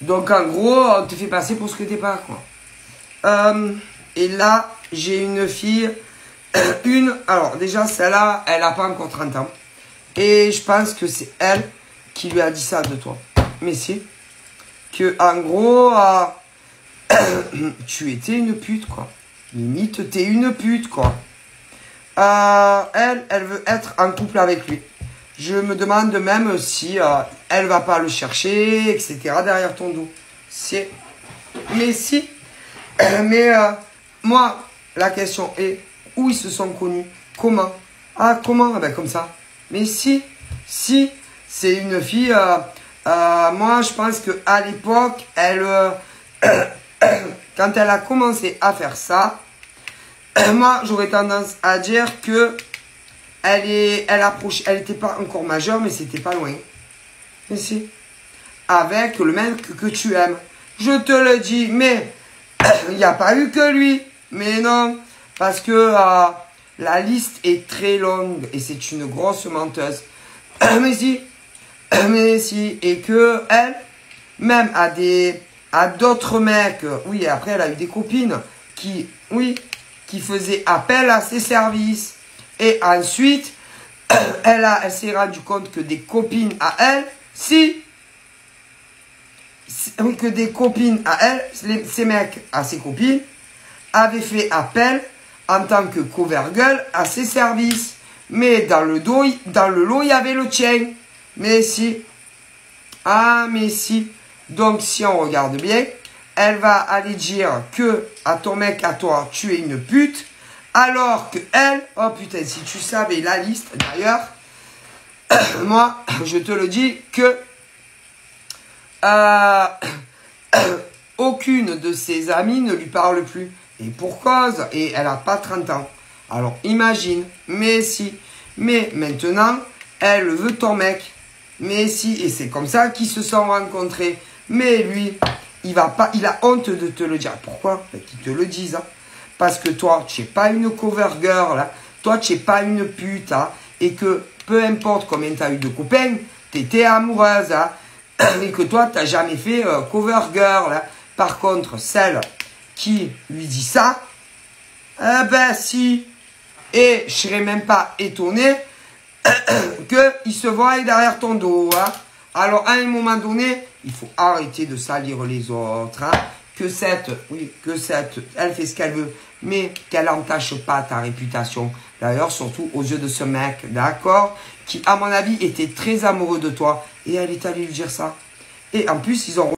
Donc en gros, on te fait passer pour ce que t'es pas, quoi. Et là, j'ai une fille, alors déjà celle-là, elle a pas encore 30 ans. Et je pense que c'est elle qui lui a dit ça de toi. Mais si, que en gros, tu étais une pute, quoi. Limite, t'es une pute, quoi. Elle veut être en couple avec lui. Je me demande même si elle va pas le chercher, etc. derrière ton dos. Mais si. Mais moi, la question est où ils se sont connus? Comment? Ah, comment? Ben, comme ça. Mais si, c'est une fille. Moi, je pense qu'à l'époque, elle, quand elle a commencé à faire ça, moi, j'aurais tendance à dire que elle était pas encore majeure, mais c'était pas loin. Mais si. Avec le mec que tu aimes. Je te le dis, mais il n'y a pas eu que lui. Mais non, parce que la liste est très longue et c'est une grosse menteuse. Mais si, et que elle, même à d'autres mecs, oui, après elle a eu des copines qui faisaient appel à ses services. Et ensuite, elle s'est rendue compte que des copines à elle, que des copines à elle, ces mecs à ses copines, avaient fait appel en tant que cover girl à ses services. Mais dans le lot, il y avait le tien. Mais si. Ah, mais si. Donc, si on regarde bien, elle va aller dire que à ton mec, à toi, tu es une pute. Alors que elle, oh putain, si tu savais la liste, d'ailleurs, moi, je te le dis que aucune de ses amies ne lui parle plus. Et pour cause, et elle n'a pas 30 ans. Alors imagine, mais si. Mais maintenant, elle veut ton mec. Mais si, et c'est comme ça qu'ils se sont rencontrés. Mais lui, il a honte de te le dire. Pourquoi? Qu'ils te le disent. Hein. Parce que toi, tu n'es pas une cover girl. Hein. Toi, tu n'es pas une pute. Hein. Et que peu importe combien tu as eu de copains, tu étais amoureuse. Hein. Et que toi, tu n'as jamais fait cover girl. Hein. Par contre, celle qui lui dit ça, eh ben si. Et je serais même pas étonné qu'il se voie derrière ton dos. Hein. Alors, à un moment donné, il faut arrêter de salir les autres. Hein. Que cette, elle fait ce qu'elle veut, mais qu'elle n'entache pas ta réputation. D'ailleurs, surtout aux yeux de ce mec, d'accord, qui, à mon avis, était très amoureux de toi. Et elle est allée lui dire ça. Et en plus, ils ont